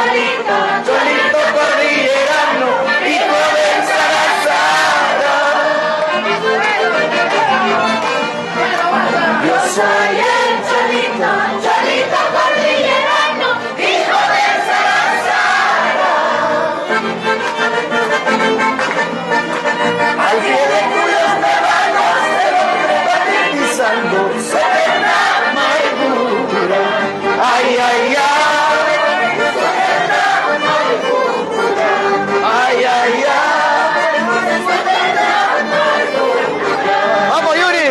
Cholito cordillerano, hijo del Sarazara. Yo soy el Cholito, Cholito cordillerano, hijo del Sarazara. Al pie de cuyos rebaños el hombre va pisando sobre la amargura. Ay, ay, ay. Ay, ay, ay. ¡Vamos, Yuri!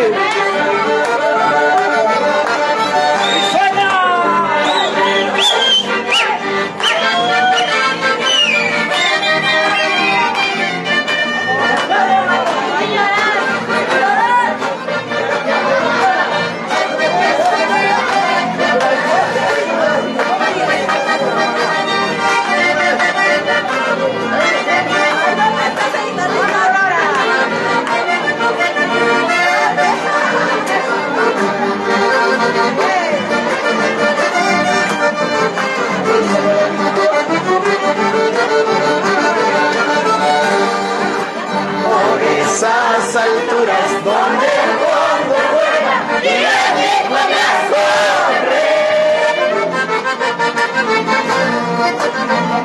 Por esas alturas donde el fondo juega y el Nicolás corre.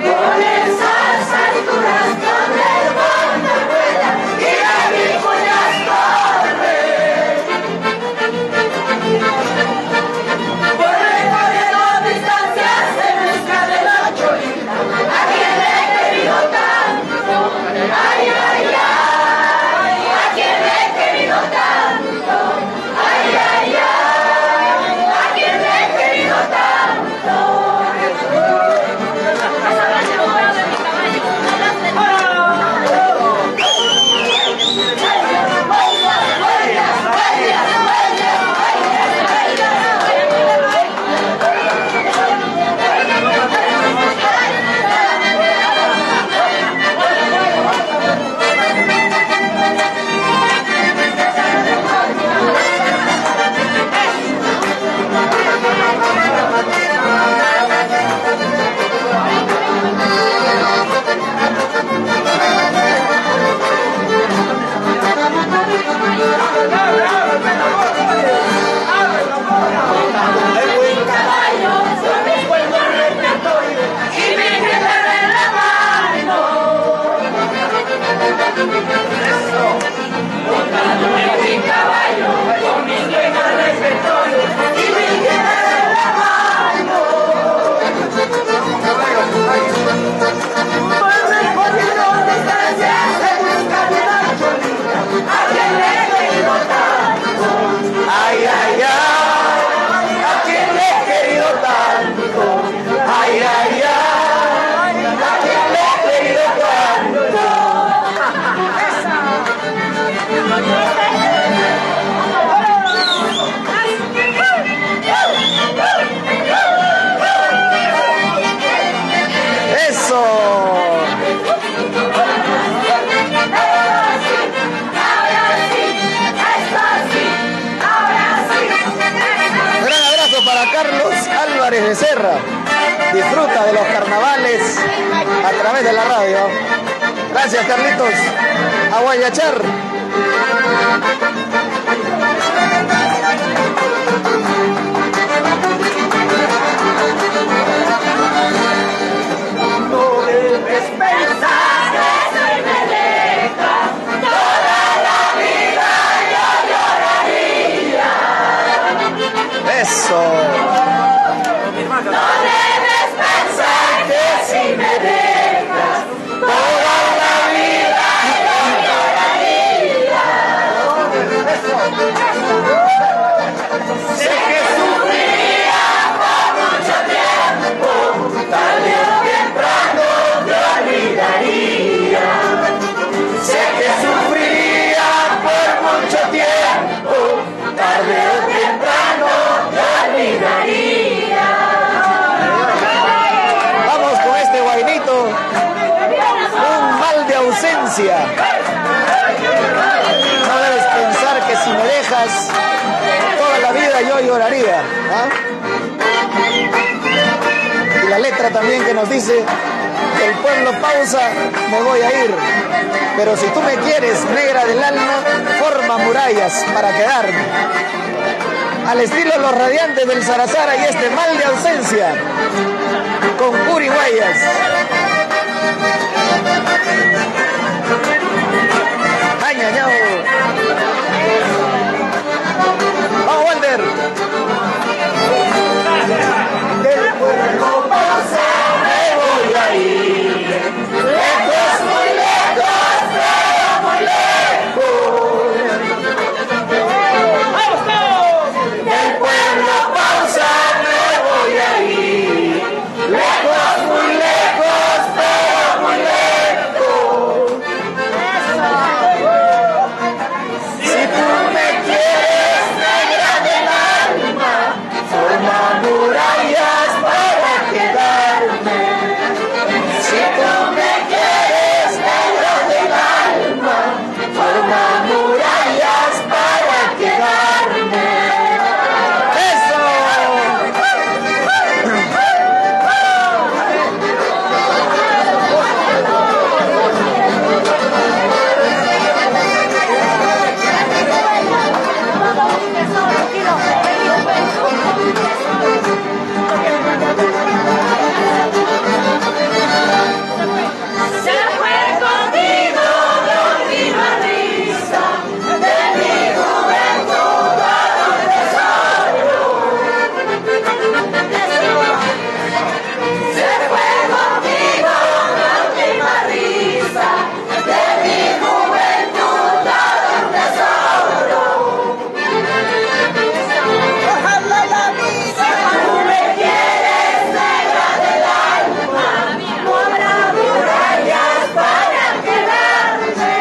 Por esas alturas donde el fondo juega y el Nicolás corre. Por recorriendo distancias en busca de la Cholita, a quien le he querido tanto. Ay, ay, ay. De Serra, disfruta de los carnavales a través de la radio. Gracias, Carlitos. A Guayachar. No debes pensar que si me dejas toda la vida yo lloraría. Eso. No debes pensar que si me dejas toda la vida yo lloraría. Sé que sufriría por mucho tiempo, tarde o temprano te olvidaría. Sé que sufriría por mucho tiempo, tarde o temprano te olvidaría. Un mal de ausencia. No debes pensar que si me dejas toda la vida yo lloraría. ¿Ah? Y la letra también que nos dice: el pueblo pausa, me voy a ir. Pero si tú me quieres, negra del alma, forma murallas para quedarme. Al estilo Los Radiantes del Zarazara y este Mal de Ausencia, con Curi Guayas. Añañao. Vamos, Walter. Del pueblo pausa me voy a ir, lejos, muy lejos, pero muy lejos. Del pueblo pausa me voy a ir, lejos, muy lejos, pero muy lejos. Si tú me quieres, negra del alma, forma murallas para quedarme. Si tú me quieres, negra del alma, forma murallas para quedarme. ¡Eso! Se fue conmigo la última risa de mi juventud a un tesoro. Se fue conmigo la última risa de mi juventud a un tesoro. Si tú me quieres, negra del alma, no habrá murallas para quedarme.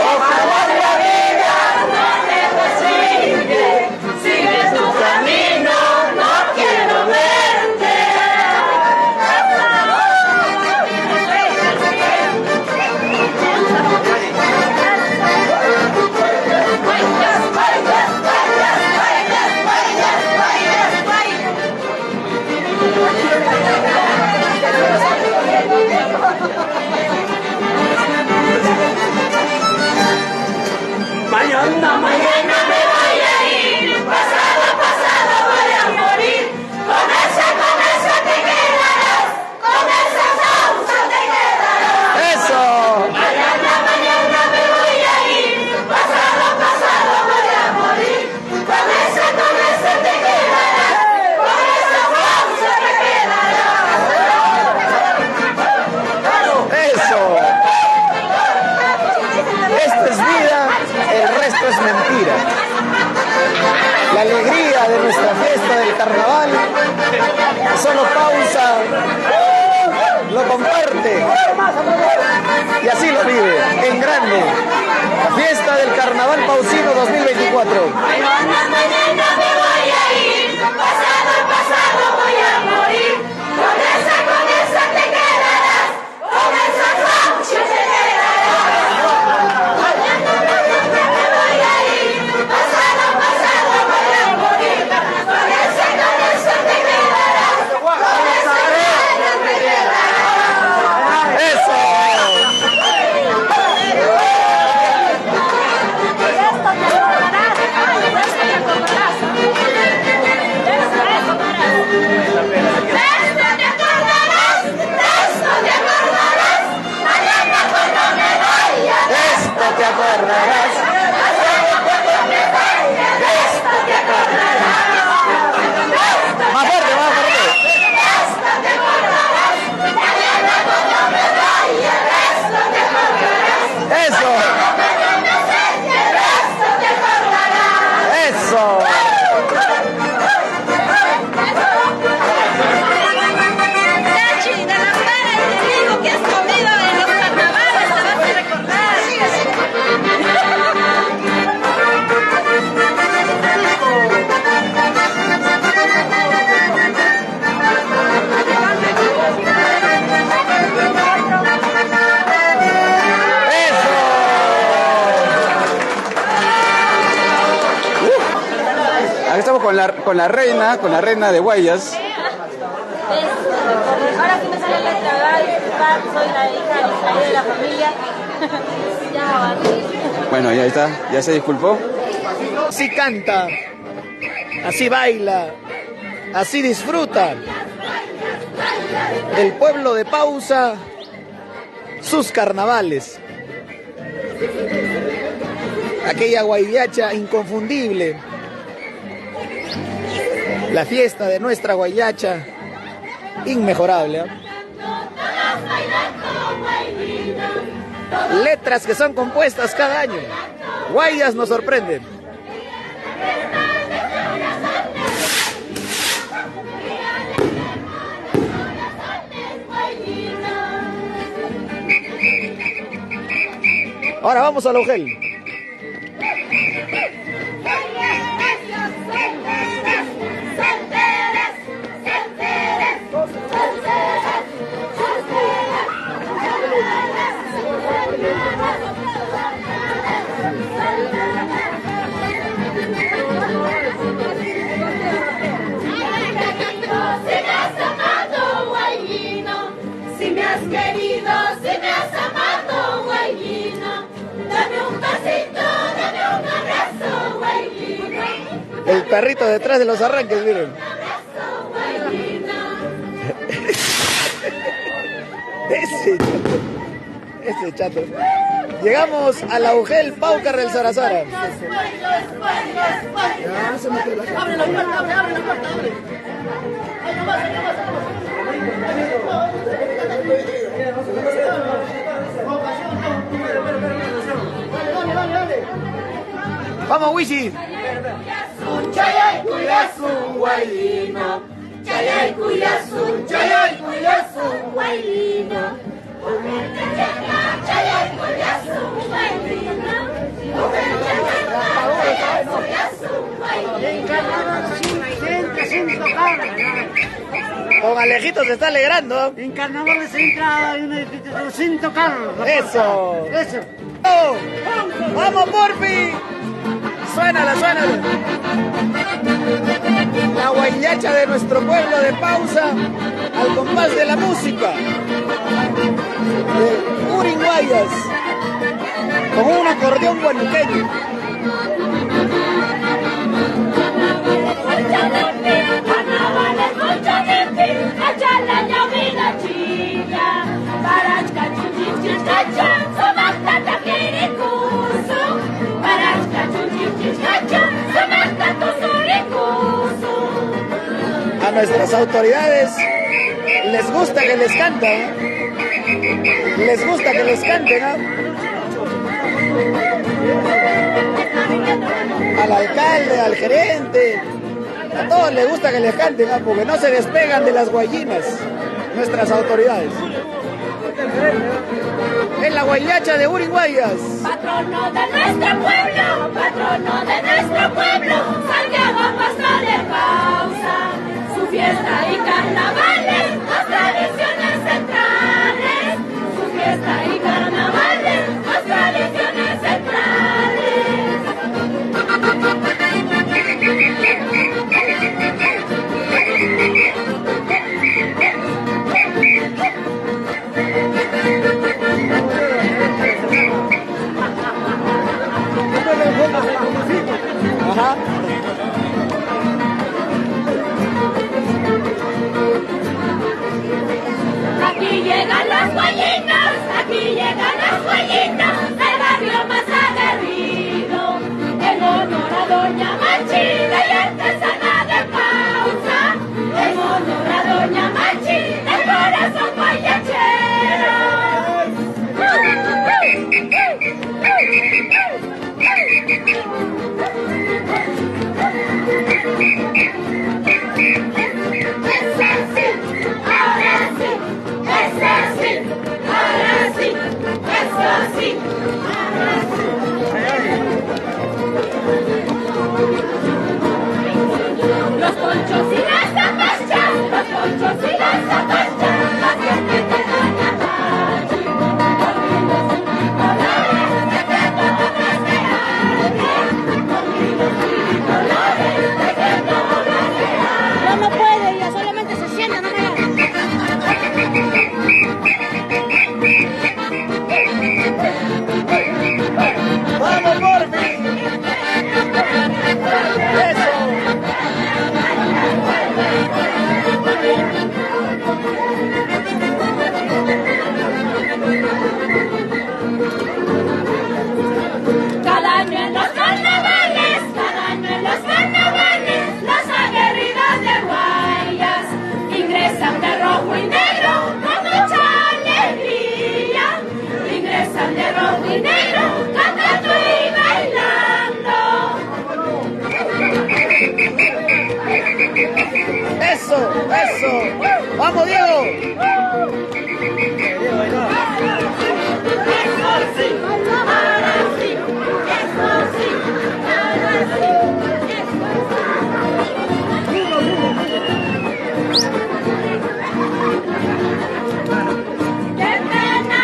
Ojalá la vida no te persigue, sigue tu camino, no quiero verte. Mañana me voy a ir, pasado voy a morir. Con esa te quedarás, con esa causa te quedarás. ¡Eso! Mañana me voy a ir, pasado voy a morir. Con esa te quedarás, con esa causa te quedarás. ¡Eso! Esto es vida, el resto es mentira. La alegría de nuestra fiesta del carnaval solo pausa, lo comparte y así lo vive en grande. La fiesta del carnaval pausino 2024. Mañana me voy a ir, pasado voy a morir. Con esa te quedarás, con esa causa te quedarás. Mañana me voy a ir, pasado voy a morir. Con esa te quedarás, con esa causa te quedarás. ¡Eso! Te acordarás. Más fuerte, más fuerte. Eso. Eso. Sachi, de la cara y te digo que has comido en los carnavales, te vas a recordar. Aquí estamos con la reina de Guayas. Ahora sí me sale la letra, me va a disculpar, soy la hija de la familia. Ya, Bueno, ya está, ya se disculpó. Así canta, así baila, así disfruta el pueblo de Pausa sus carnavales. Aquella guayacha inconfundible, la fiesta de nuestra guayacha inmejorable, ¿eh? Letras que son compuestas cada año. Guayas nos sorprenden. Ahora vamos a Laugel. El perrito detrás de los arranques, miren. Ese chato. Llegamos a Laugel, Paucar del Sarazara. Abre la puerta, abre. Vamos, Wishi. Chayay cuyasun guaylino, chayay cuyasun guaylino, chayay cuyasun guaylino, Con Alejito se está alegrando. En carnaval se entra sin tocar. Eso. Eso. ¡Oh! ¡Vamos, porfi! Suénala. La guayacha de nuestro pueblo de Pausa al compás de la música de Uringuayas con un acordeón guanuqueño. A nuestras autoridades les gusta que les canten, les gusta que les canten, ¿no? Al alcalde, al gerente, a todos les gusta que les canten, ¿no? Porque no se despegan de las guayinas nuestras autoridades. En la guayacha de Uringuayas. Patrono de nuestro pueblo, Santiago Paso de Pausa, su fiesta y carnavales, las tradiciones centrales, su fiesta y carnavales, las tradiciones centrales. Ajá. Aquí llegan las guayinas, del barrio más aguerrido, en honor a Doña Machida y artesana de Pausa, en honor a Doña Machida, el corazón guayachero. Ahora sí, Eso. ¡Vamos, Diego! Qué pena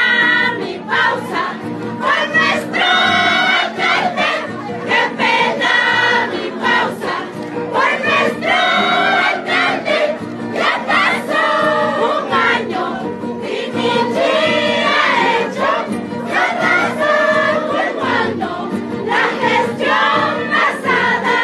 mi pausa por nuestro alcalde. Qué pena mi pausa por nuestro alcalde. Ya pasó un año y ni día hecho. Ya pasó un año la gestión pasada.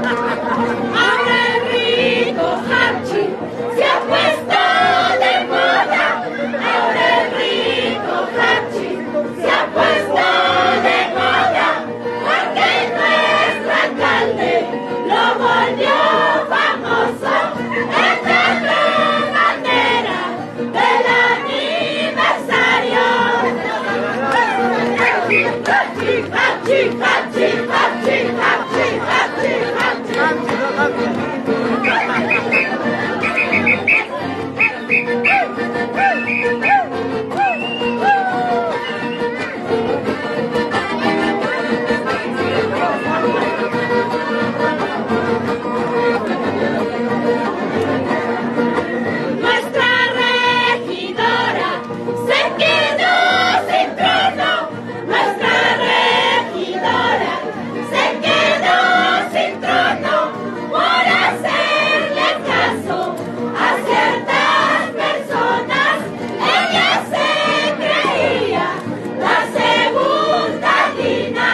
Ahora el rico Hachi se ha puesto de moda. Ahora el rico Hachi se ha puesto de moda. Porque nuestro alcalde lo volvió famoso. Esta es la bandera del aniversario. Hachi, Hachi, Hachi, Hachi, Hachi, Hachi, Hachi. Nuestra regidora se quedó sin trono. Nuestra regidora se quedó sin trono por hacerle caso a ciertas personas. Ella se creía la segunda Lina.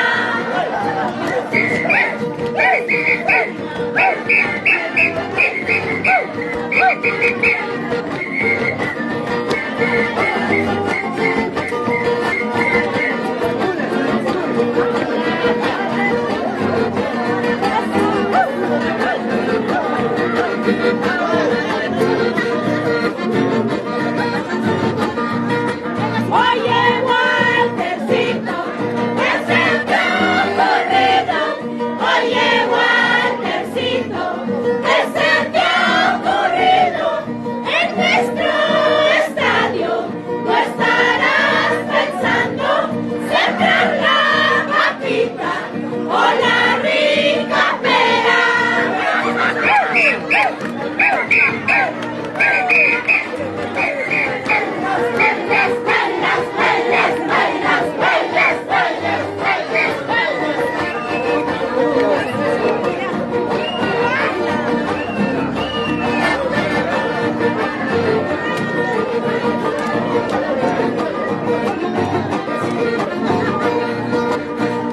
Oye, Waltercito, que se te ha ocurrido. Oye, Waltercito, que se te ha ocurrido. En nuestro estadio no estarás pensando sembrar la papita o la rica pera.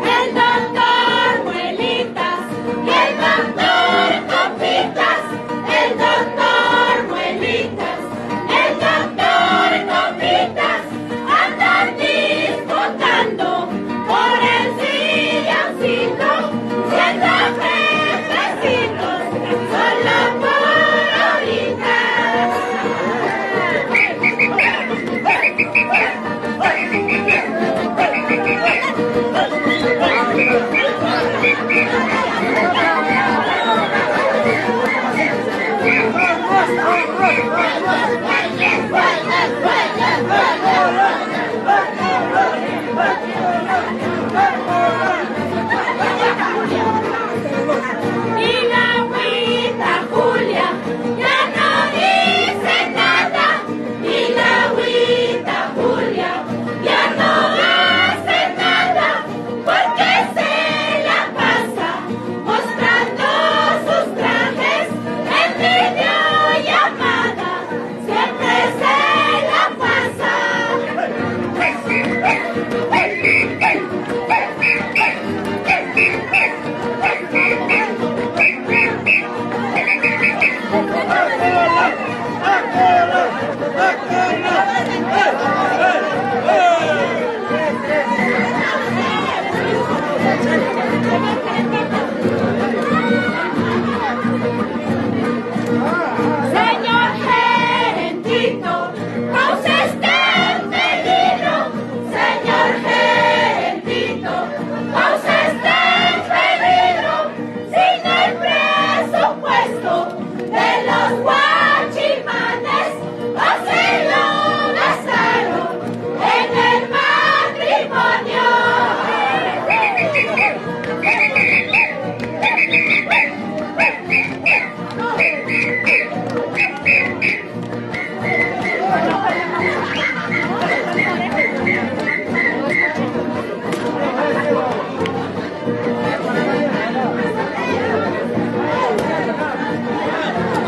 El doctor Muelitas y el doctor Copitas. El doctor Muelitas, el doctor Copitas andan disputando por el silloncito, siendo jefecitos solo por ahorita. Y la agüita Julia ya no dice nada. Y la agüita Julia ya no hace nada. Porque se la pasa mostrando sus trajes en videollamada. Siempre se la pasa.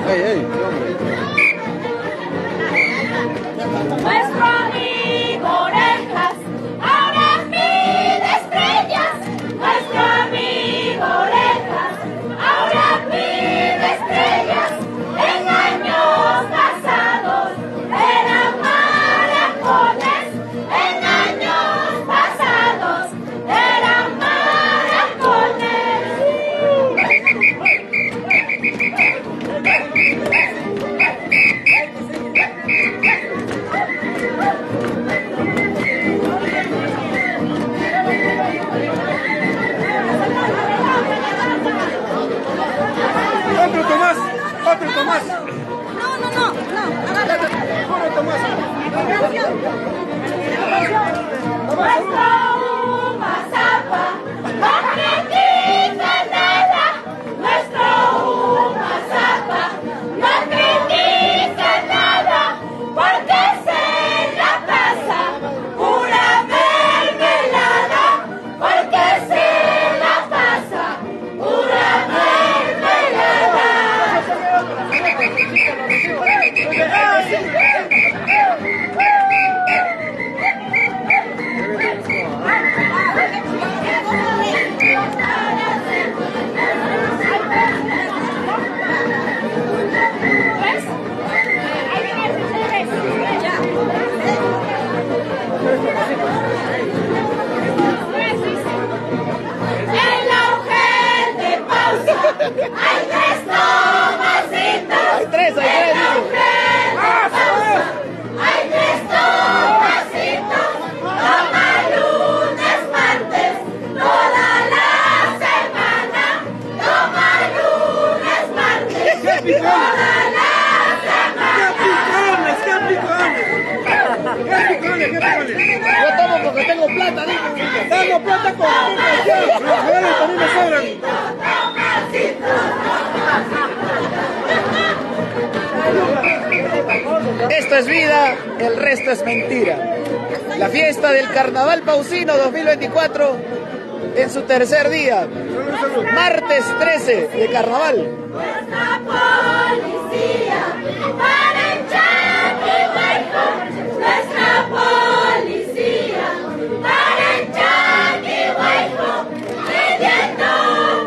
Ey, ey. Nuestro amigo Orejas ahora pide estrellas. Nuestro amigo Orejas ahora pide estrellas. En años pasados eran maracones. En años pasados eran maracones. Otro Tomás, otro Tomás. Otro Tomás. Nuestro Umazapa no critica nada. Nuestro Umazapa no critica nada, porque se la pasa pura mermelada, porque se la pasa pura mermelada. En la mujer de pausa hay tres tomacitos. Hay tres, En la mujer de pausa hay tres tomacitos. Toma lunes, martes, toda la semana. Toma lunes, martes, toda la semana. ¡Qué picones! Yo tomo porque tengo plata, digo. Tengo plata con los reales también me sobran. Esto es vida, el resto es mentira. La fiesta del Carnaval Pausino 2024 en su tercer día. Martes 13 de Carnaval. Nuestra policía para el Chaquihuayco. Nuestra policía para el Chaquihuayco, pidiendo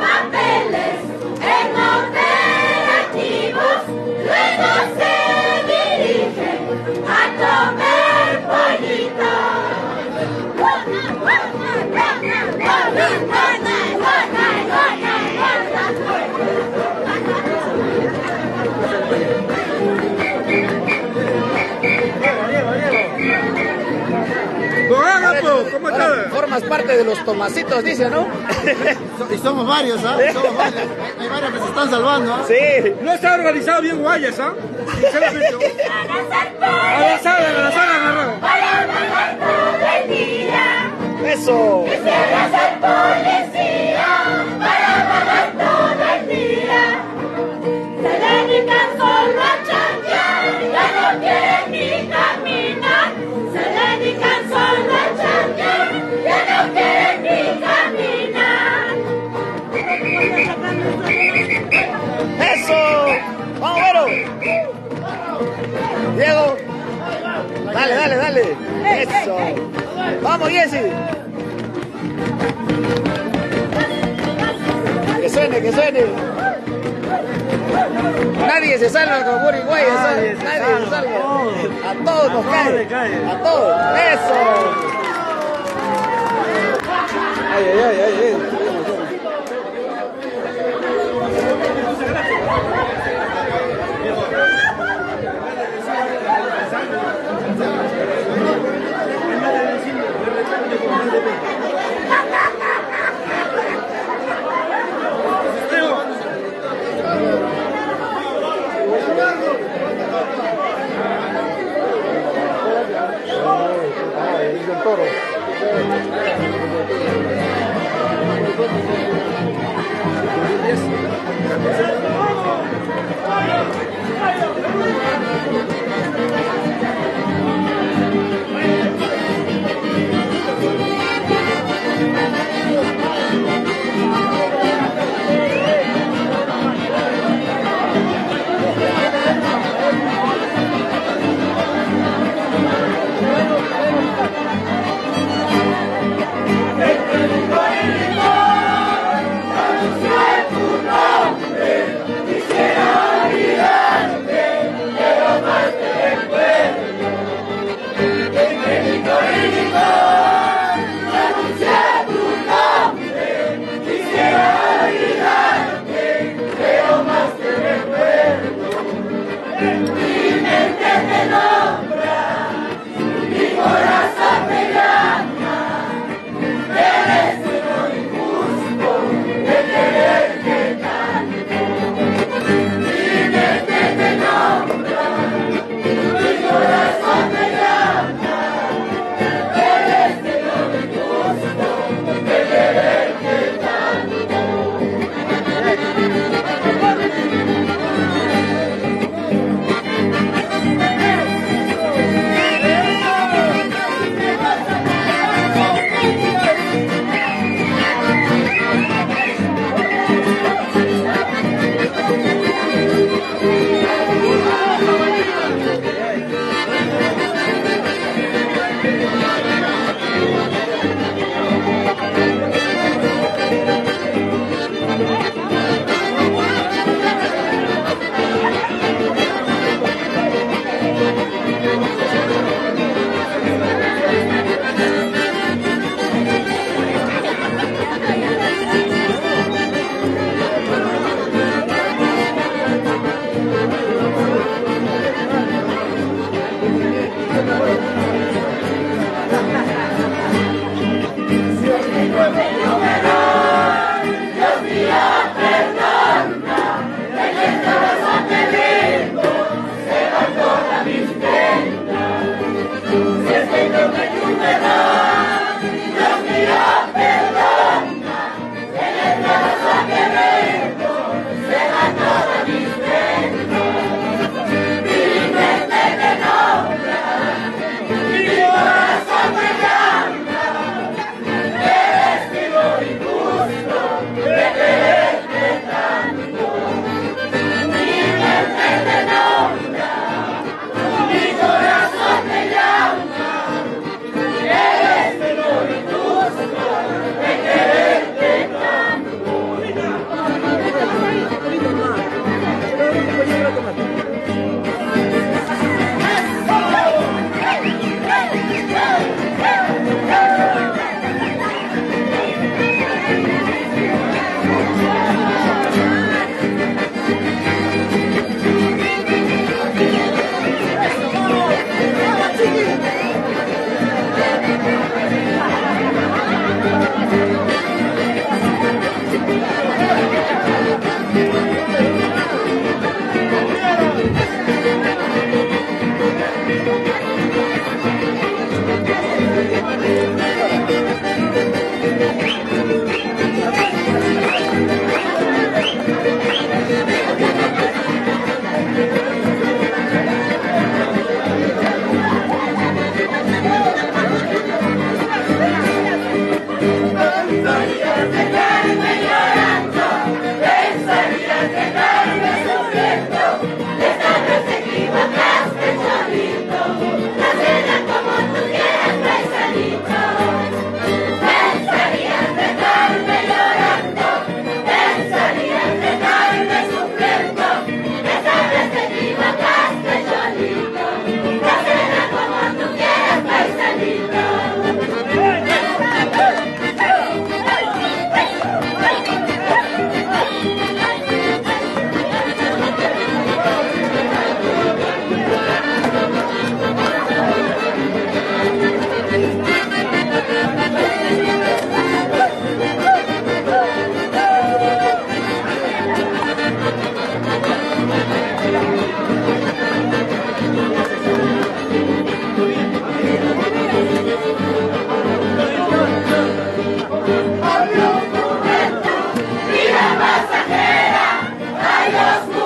papeles en operativos. Luego se dirigen a comer pollito. ¿Cómo está? Formas parte de los tomacitos, dice, ¿no? Y somos varios, ¿ah? Somos varios. Hay varios que se están salvando, ¿ah? Sí. No está organizado bien Guayas, ¿ah? Sinceramente. A la sala, agarrado. Para pagar todo el día. Eso. Quisiera ser policía para pagar todo el día. Se dedican solo a chantear, ya no quieren ni caminar. Se dedican solo a chantear, ya no quieren ni caminar. Eso. Vamos, Vero. Diego. Dale, dale, dale. Eso. Vamos, Jessy. Que suene, que suene. Nadie se salva con Uruguay, nadie se salva. A todos nos cae. A todos. Eso. Ay, ay, ay, ay, ay. Toro. Vida pasajera, adiós.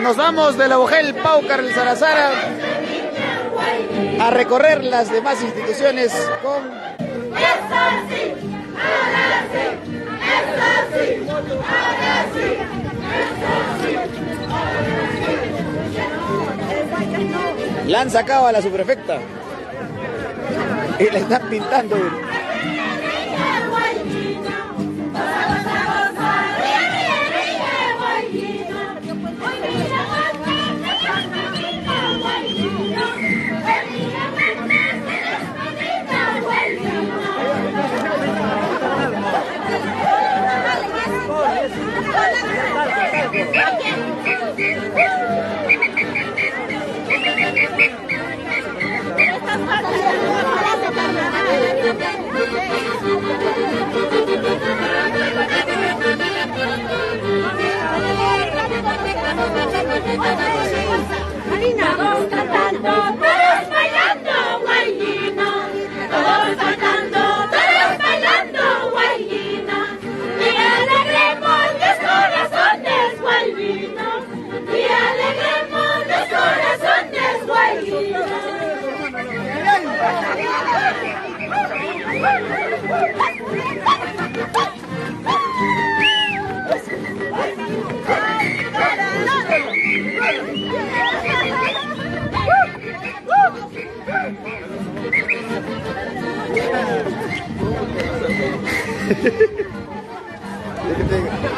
Nos vamos de la Bogel Pau Carlos Salazar a recorrer las demás instituciones con... ¡Es así! ¡Ahora sí! ¡Es así! ¡Ahora sí! ¡Es así! La han sacado a la subprefecta y la están pintando. Marina, todos cantando, todos bailando, guayina. Todos cantando, todos bailando, guayina. Y alegremos los corazones, guayina. Y alegremos los corazones, guayina.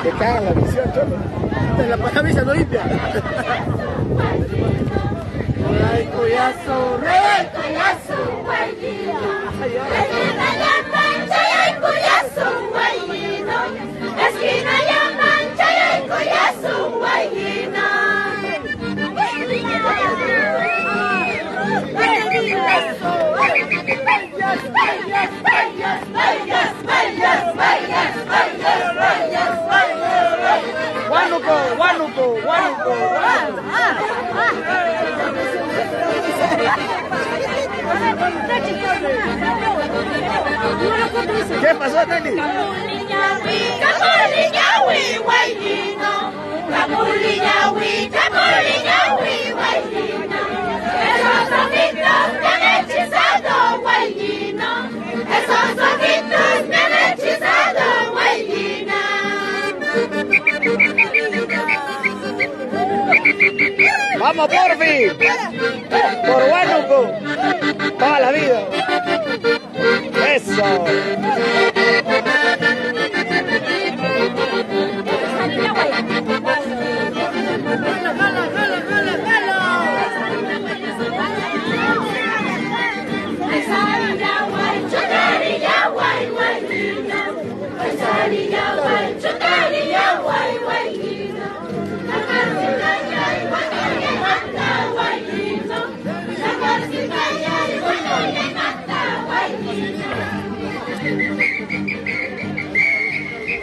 Te cagan la visión, cholo. La camisa no limpia. Ay, cuyazo, ay, cuyazo, guayina. Esquina ya mancha y ay, cuyazo, guayina. Esquina ya mancha y ay, cuyazo, guayina. Huánuco, Huánuco, Huánuco, ¿qué pasó, Nelly? Camuliñahui, guayino. Camuliñahui, camuliñahui, guayino. Esos ojitos me han hechizado, guayino. Esos ojitos me han hechizado, guayina. ¡Vamos, porfi! ¡Por Huánuco! ¡Toda la vida! ¡Eso!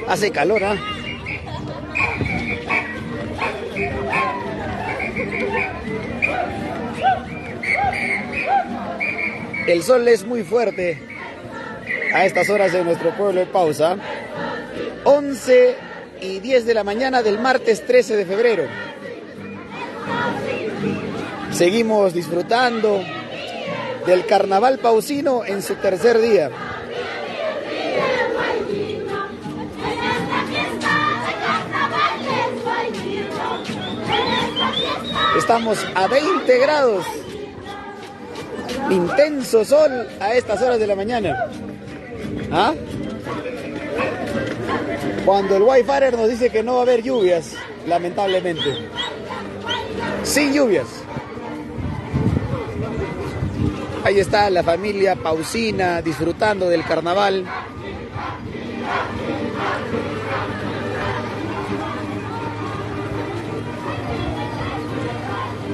Hace calor, ¿ah? El sol es muy fuerte a estas horas de nuestro pueblo de Pausa. 11:10 de la mañana del martes 13 de febrero. Seguimos disfrutando del carnaval pausino en su tercer día. Estamos a 20 grados. Intenso sol a estas horas de la mañana. ¿Ah? Cuando el Wi-Fi nos dice que no va a haber lluvias, lamentablemente. Sin lluvias. Ahí está la familia pausina disfrutando del carnaval.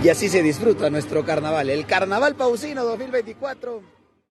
Y así se disfruta nuestro carnaval. El Carnaval Pausino 2024.